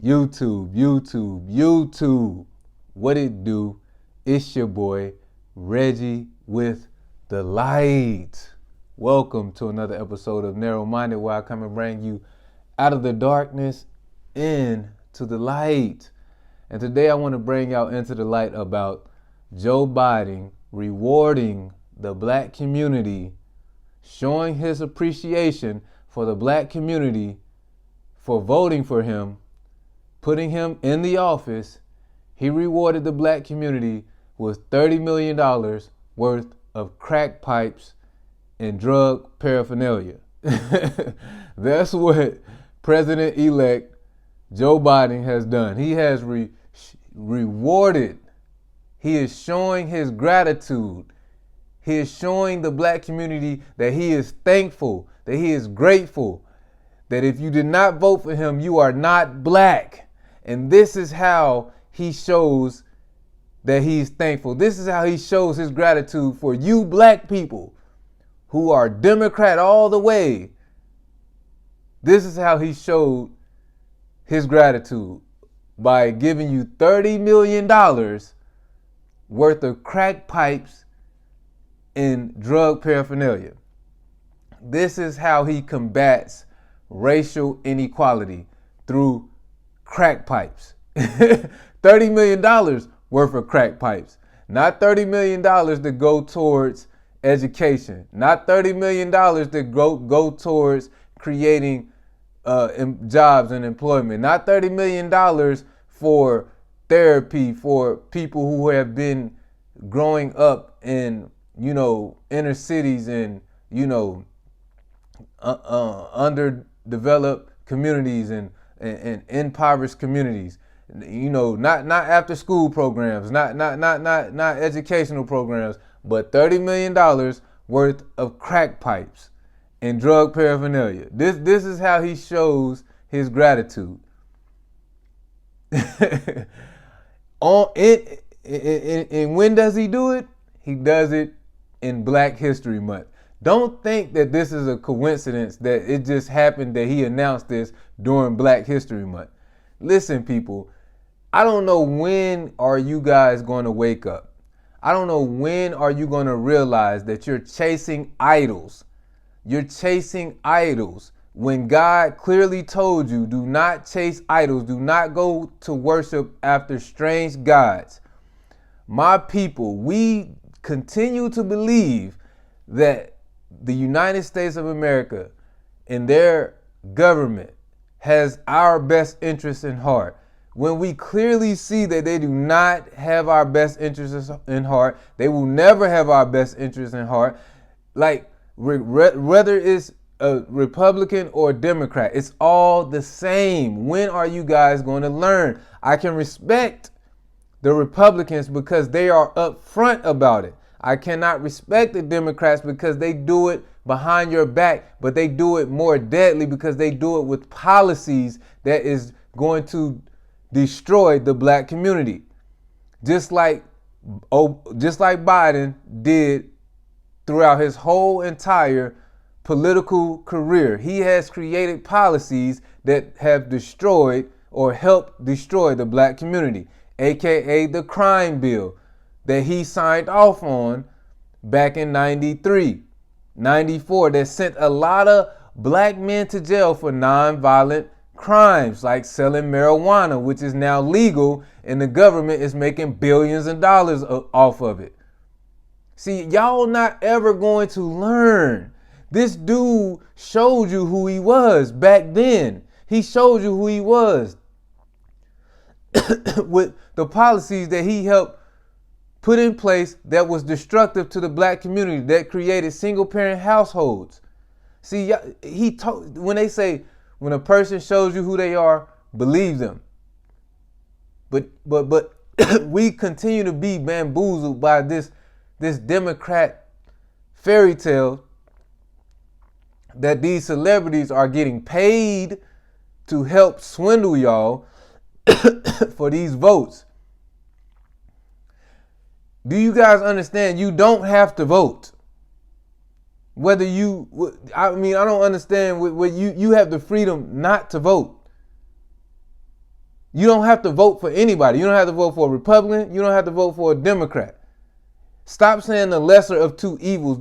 YouTube. What it do? It's your boy, Reggie with the light. Welcome to another episode of Narrowminded, where I come and bring you out of the darkness into the light. And today I want to bring y'all into the light about Joe Biden rewarding the black community, showing his appreciation for the black community for voting for him, putting him in the office. He rewarded the black community with $30 million worth of crack pipes and drug paraphernalia. That's what President-elect Joe Biden has done. He has rewarded. He is showing his gratitude. He is showing the black community that he is thankful, that he is grateful, that if you did not vote for him, you are not black. And this is how he shows that he's thankful. This is how he shows his gratitude for you black people who are Democrat all the way. This is how he showed his gratitude, by giving you $30 million worth of crack pipes and drug paraphernalia. This is how he combats racial inequality, through crack pipes. $30 million worth of crack pipes. Not $30 million to go towards education. Not $30 million to go towards creating jobs and employment. Not $30 million for therapy for people who have been growing up in, inner cities and, underdeveloped communities and impoverished communities. Not after school programs, not educational programs, but $30 million worth of crack pipes and drug paraphernalia. This is how he shows his gratitude. And when does he do it? He does it in Black History Month. Don't think that this is a coincidence that it just happened that he announced this during Black History Month. Listen, people, I don't know when are you guys going to wake up. I don't know when are you going to realize that you're chasing idols. You're chasing idols when God clearly told you, do not chase idols. Do not go to worship after strange gods. My people, we continue to believe that the United States of America and their government has our best interests in heart. When we clearly see that they do not have our best interests in heart, they will never have our best interests in heart. Like, whether it's a Republican or a Democrat, it's all the same. When are you guys going to learn? I can respect the Republicans because they are upfront about it. I cannot respect the Democrats because they do it behind your back, but they do it more deadly because they do it with policies that is going to destroy the black community. Just like Biden did throughout his whole entire political career. He has created policies that have destroyed or helped destroy the black community, aka the crime bill that he signed off on back in 93, 94, that sent a lot of black men to jail for nonviolent crimes like selling marijuana, which is now legal, and the government is making billions of dollars off of it. See, y'all not ever going to learn. This dude showed you who he was back then. He showed you who he was with the policies that he helped put in place that was destructive to the black community, that created single parent households. See, when they say, when a person shows you who they are, believe them. But we continue to be bamboozled by this Democrat fairy tale that these celebrities are getting paid to help swindle y'all for these votes. Do you guys understand? You don't have to vote. I don't understand what you have the freedom not to vote. You don't have to vote for anybody. You don't have to vote for a Republican. You don't have to vote for a Democrat. Stop saying the lesser of two evils.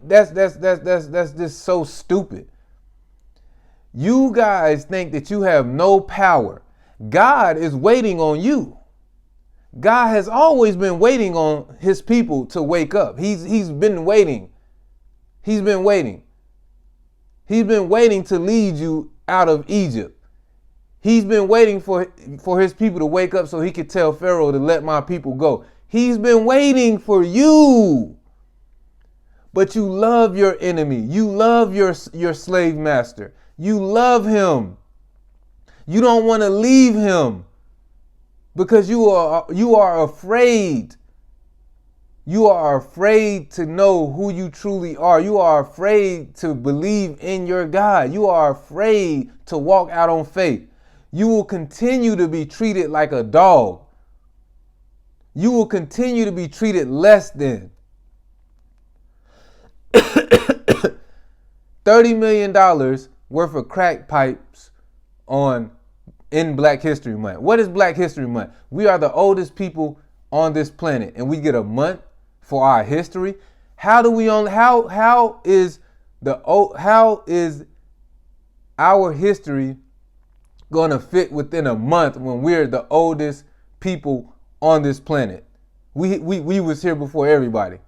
That's just so stupid. You guys think that you have no power. God is waiting on you. God has always been waiting on his people to wake up. He's been waiting. He's been waiting. He's been waiting to lead you out of Egypt. He's been waiting for his people to wake up so he could tell Pharaoh to let my people go. He's been waiting for you. But you love your enemy. You love your slave master. You love him. You don't want to leave him because you are afraid. You are afraid to know who you truly are. You are afraid to believe in your God. You are afraid to walk out on faith. You will continue to be treated like a dog. You will continue to be treated less than. $30 million worth of crack pipes in Black History Month. What is Black History Month? We are the oldest people on this planet, and we get a month for our history. How is our history going to fit within a month when we're the oldest people on this planet? We was here before everybody.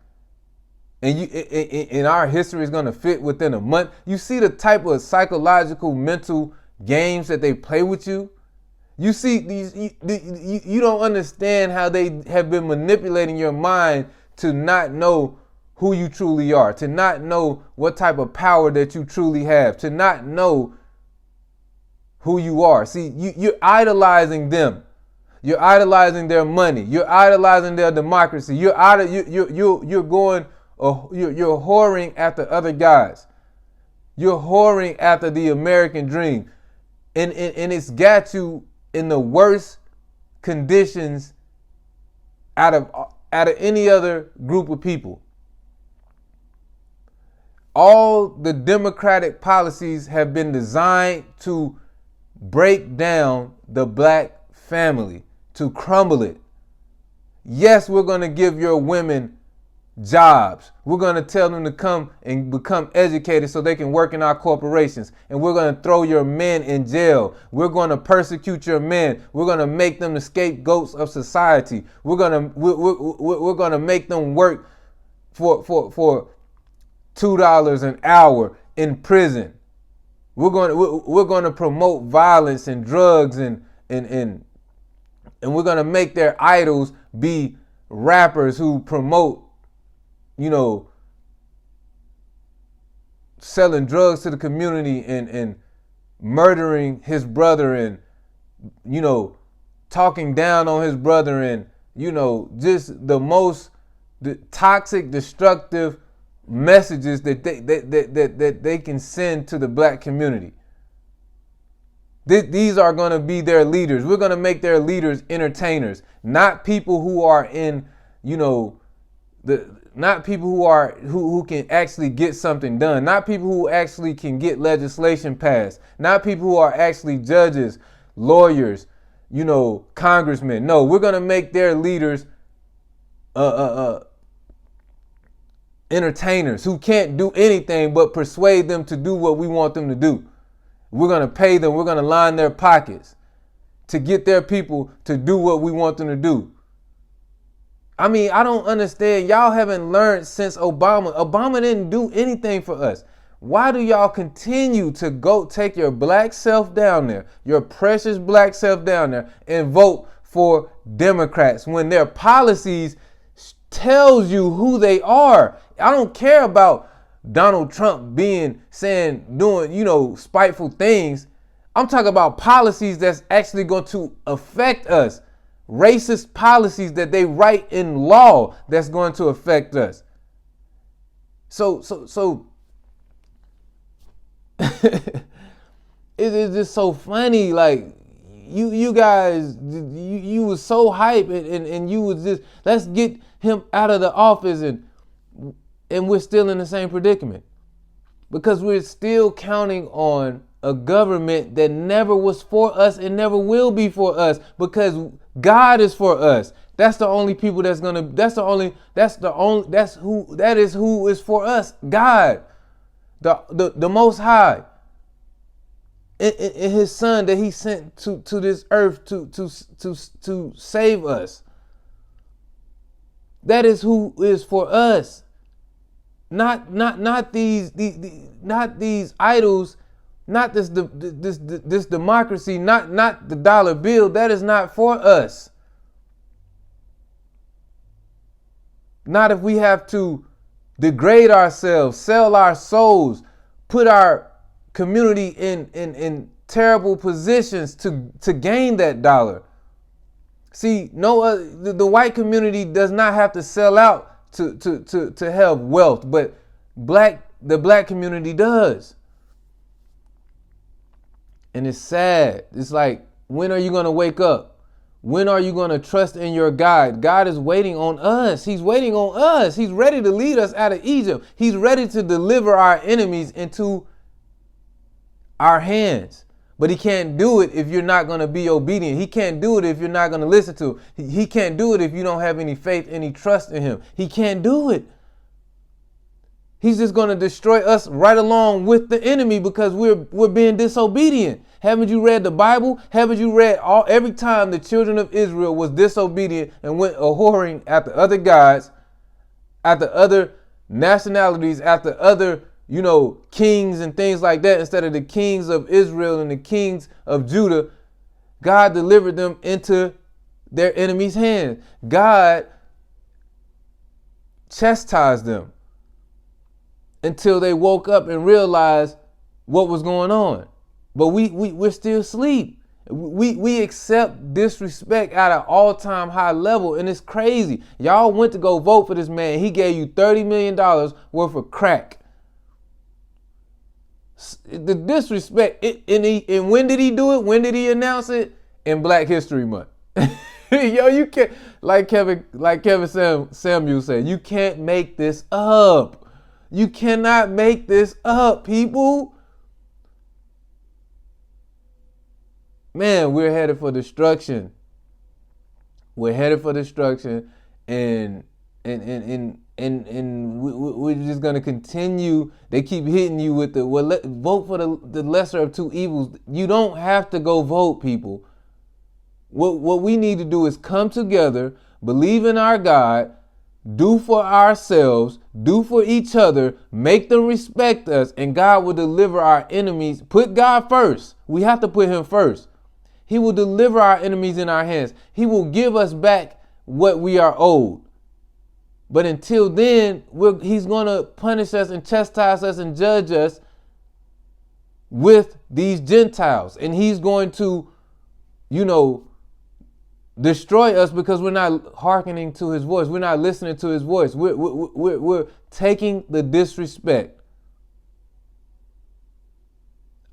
And our history is going to fit within a month. You see the type of psychological mental games that they play with you? You see you don't understand how they have been manipulating your mind to not know who you truly are, to not know what type of power that you truly have, to not know who you are. See, you're idolizing them. You're idolizing their money. You're idolizing their democracy. You're whoring after other guys. You're whoring after the American dream. And it's got you in the worst conditions out of any other group of people. All the democratic policies have been designed to break down the black family, to crumble it. Yes, we're going to give your women jobs. We're going to tell them to come and become educated so they can work in our corporations. And we're going to throw your men in jail. We're going to persecute your men. We're going to make them the scapegoats of society. We're going to make them work for $2 an hour in prison. We're going to promote violence and drugs and we're going to make their idols be rappers who promote, selling drugs to the community and murdering his brother and, talking down on his brother and, just the most toxic, destructive messages that they can send to the black community. These are going to be their leaders. We're going to make their leaders entertainers, not people who are in, not people who can actually get something done, not people who actually can get legislation passed, not people who are actually judges, lawyers, congressmen. No, we're going to make their leaders entertainers who can't do anything but persuade them to do what we want them to do. We're going to pay them. We're going to line their pockets to get their people to do what we want them to do. I mean, I don't understand. Y'all haven't learned since Obama. Obama didn't do anything for us. Why do y'all continue to go take your black self down there, your precious black self down there, and vote for Democrats when their policies tells you who they are? I don't care about Donald Trump doing, spiteful things. I'm talking about policies that's actually going to affect us. Racist policies that they write in law that's going to affect us. So it is just so funny. Like you guys, you was so hype and you was just, let's get him out of the office and we're still in the same predicament because we're still counting on a government that never was for us and never will be for us, because God is for us. That's the only people that is who is for us. God, the Most High, in His Son that He sent to this earth to save us. That is who is for us. Not these idols, not this democracy, not the dollar bill. That is not for us. Not if we have to degrade ourselves, sell our souls, put our community in terrible positions to gain that dollar. See, the white community does not have to sell out to have wealth, but the black community does. And it's sad. It's like, when are you going to wake up? When are you going to trust in your God? God is waiting on us. He's waiting on us. He's ready to lead us out of Egypt. He's ready to deliver our enemies into our hands. But He can't do it if you're not going to be obedient. He can't do it if you're not going to listen to Him. He can't do it if you don't have any faith, any trust in Him. He can't do it. He's just going to destroy us right along with the enemy because we're being disobedient. Haven't you read the Bible? Haven't you read every time the children of Israel was disobedient and went a-whoring after other gods, after other nationalities, after other, kings and things like that, instead of the kings of Israel and the kings of Judah, God delivered them into their enemies' hands. God chastised them until they woke up and realized what was going on. But we're still asleep. We accept disrespect at an all-time high level, and it's crazy. Y'all went to go vote for this man. He gave you $30 million worth of crack. The disrespect. And when did he do it? When did he announce it? In Black History Month. Yo, you can't, like Kevin Samuel said, you can't make this up. You cannot make this up, people. Man, we're headed for destruction. We're headed for destruction, and we're just gonna continue. They keep hitting you with vote for the lesser of two evils. You don't have to go vote, people. What we need to do is come together, believe in our God, do for ourselves, do for each other, make them respect us, and God will deliver our enemies. Put God first. We have to put Him first. He will deliver our enemies in our hands. He will give us back what we are owed. But until then, He's going to punish us and chastise us and judge us with these Gentiles. And He's going to, destroy us because we're not hearkening to His voice. We're not listening to His voice. We're taking the disrespect.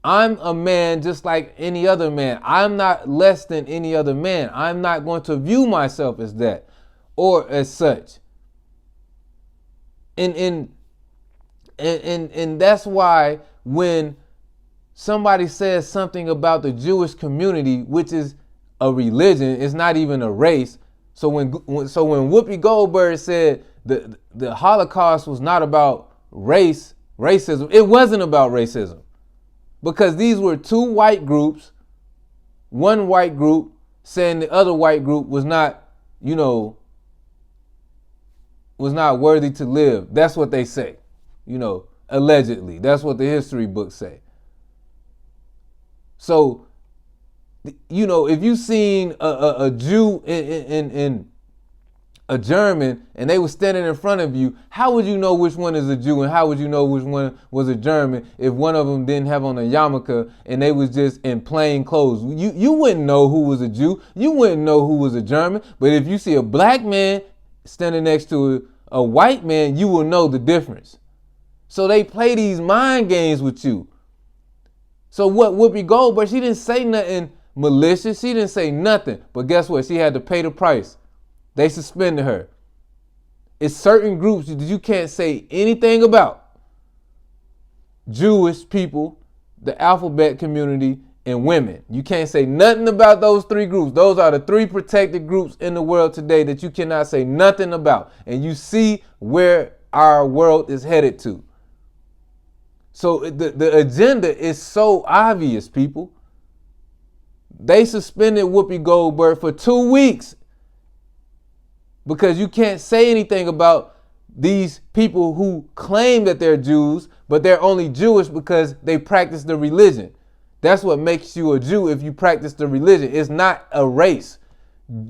I'm a man just like any other man. I'm not less than any other man. I'm not going to view myself as that or as such. And that's why when somebody says something about the Jewish community, which is a religion, it's not even a race. So when Whoopi Goldberg said the Holocaust was not about racism, it wasn't about racism. Because these were two white groups, one white group saying the other white group was not worthy to live. That's what they say, allegedly. That's what the history books say. So, if you seen a Jew in a German and they were standing in front of you, how would you know which one is a Jew and how would you know which one was a German if one of them didn't have on a yarmulke and they was just in plain clothes? You wouldn't know who was a Jew. You wouldn't know who was a German. But if you see a black man standing next to a white man, you will know the difference. So they play these mind games with you. So what Whoopi Goldberg, she didn't say nothing malicious. She didn't say nothing. But guess what? She had to pay the price. They suspended her. It's certain groups that you can't say anything about. Jewish people, the alphabet community, and women. You can't say nothing about those three groups. Those are the three protected groups in the world today that you cannot say nothing about. And you see where our world is headed to. So the agenda is so obvious, people. They suspended Whoopi Goldberg for 2 weeks because you can't say anything about these people who claim that they're Jews, but they're only Jewish because they practice the religion. That's what makes you a Jew if you practice the religion. It's not a race.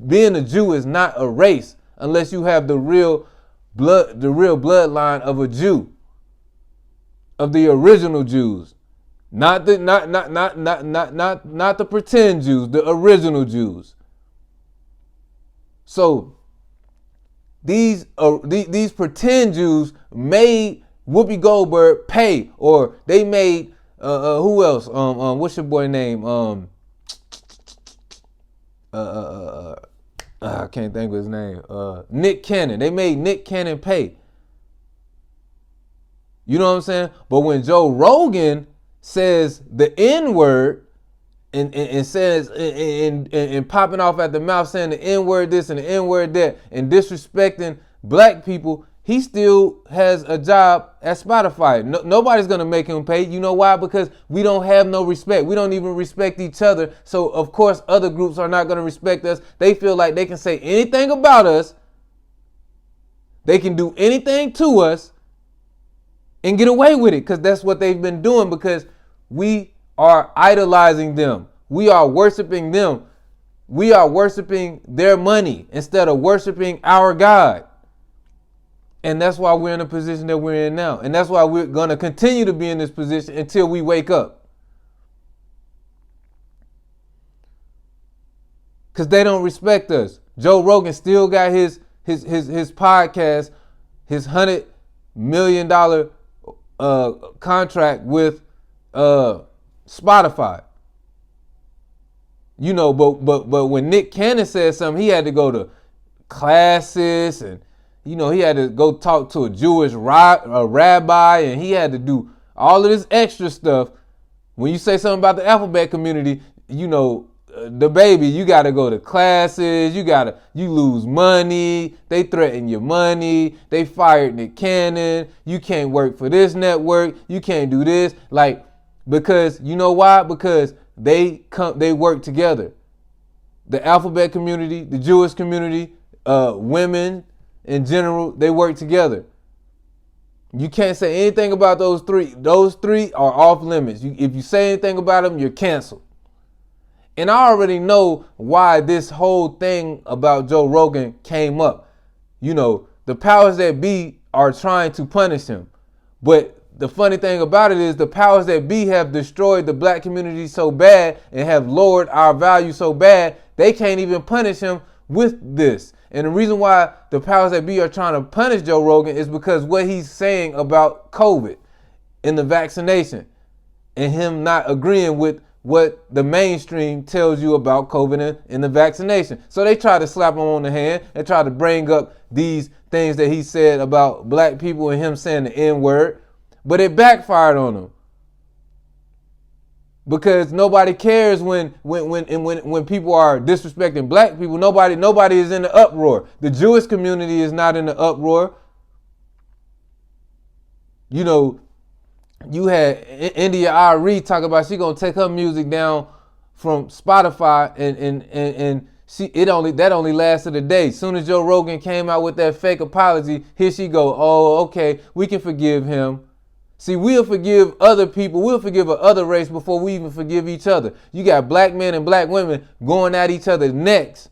Being a Jew is not a race unless you have the real bloodline of a Jew, of the original Jews. Not the pretend Jews, the original Jews. So these pretend Jews made Whoopi Goldberg pay, or they made who else? What's your boy name? I can't think of his name. Nick Cannon. They made Nick Cannon pay. You know what I'm saying? But when Joe Rogan says the N-word and says and popping off at the mouth saying the N-word this and the N-word that and disrespecting black people, he still has a job at Spotify. Nobody's going to make him pay. You know why? Because we don't have no respect. We don't even respect each other. So, of course, other groups are not going to respect us. They feel like they can say anything about us. They can do anything to us and get away with it, because that's what they've been doing, because we are idolizing them. We are worshiping them. We are worshiping their money instead of worshiping our God. And that's why we're in the position that we're in now. And that's why we're going to continue to be in this position until we wake up. Because they don't respect us. Joe Rogan still got his podcast, his $100 million contract with Spotify. You know, but when Nick Cannon said something, he had to go to classes, and you know, he had to go talk to a Jewish rabbi, and he had to do all of this extra stuff. When you say something about the alphabet community, you know, the baby, you got to go to classes, you lose money, they threaten your money, they fired Nick Cannon, you can't work for this network, you can't do this, like, because, you know why? Because they work together. The alphabet community, the Jewish community, women in general, they work together. You can't say anything about those three. Those three are off limits. If you say anything about them, you're canceled. And I already know why this whole thing about Joe Rogan came up. You know, the powers that be are trying to punish him. But the funny thing about it is the powers that be have destroyed the black community so bad and have lowered our value so bad, they can't even punish him with this. And the reason why the powers that be are trying to punish Joe Rogan is because what he's saying about COVID and the vaccination, and him not agreeing with what the mainstream tells you about COVID and the vaccination. So they try to slap him on the hand and try to bring up these things that he said about black people and him saying the N-word, but it backfired on him. Because nobody cares when people are disrespecting black people. Nobody is in the uproar. The Jewish community is not in the uproar. You know, you had India Ari talk about she gonna take her music down from Spotify, and that only lasted a day. Soon as Joe Rogan came out with that fake apology, here she go. Oh, okay, we can forgive him. See, we'll forgive other people. We'll forgive another race before we even forgive each other. You got black men and black women going at each other's necks.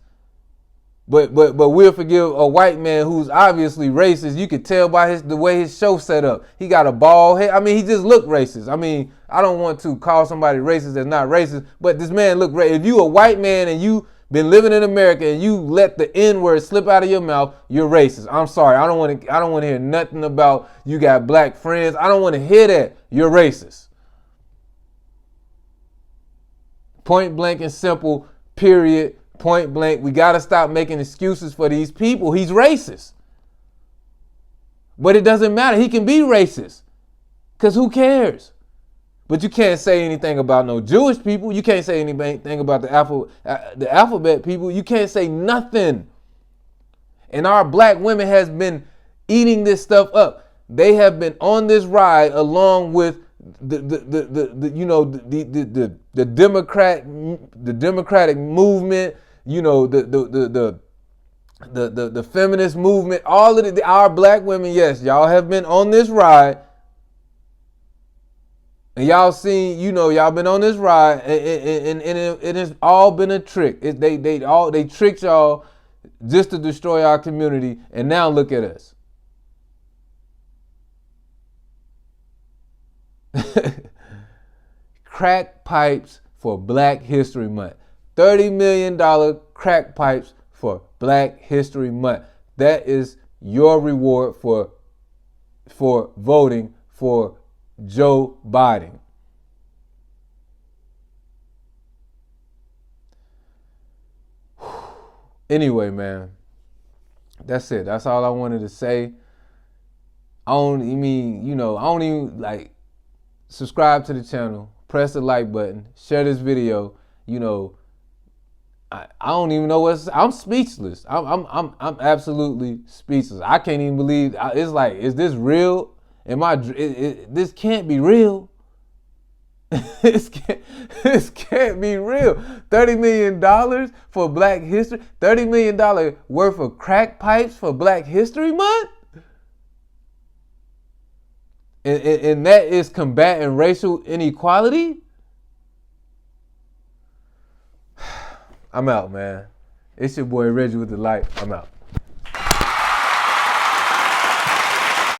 But we'll forgive a white man who's obviously racist. You could tell by the way his show set up. He got a bald head. I mean, he just looked racist. I mean, I don't want to call somebody racist that's not racist, but this man looked racist. If you a white man and you been living in America and you let the N-word slip out of your mouth, you're racist. I'm sorry. I don't want to hear nothing about you got black friends. I don't want to hear that. You're racist. Point blank and simple, period. Point blank. We got to stop making excuses for these people. He's racist. But it doesn't matter. He can be racist. Because who cares? But you can't say anything about no Jewish people. You can't say anything about the alphabet people. You can't say nothing. And our black women has been eating this stuff up. They have been on this ride along with the Democratic movement, the feminist movement. All of our black women, yes, y'all have been on this ride. And y'all seen, y'all been on this ride, and it has all been a trick. They tricked y'all just to destroy our community, and now look at us. Crack pipes for Black History Month. $30 million crack pipes for Black History Month. That is your reward for voting for Joe Biden. Anyway, man, that's it. That's all I wanted to say. I don't even subscribe to the channel, press the like button, share this video. I don't even know I'm speechless. I'm absolutely speechless. I can't even believe. It's like, is this real? This can't be real. This can't be real. $30 million for Black History. $30 million worth of crack pipes for Black History Month. And that is combating racial inequality. I'm out, man. It's your boy Reggie with the light. I'm out.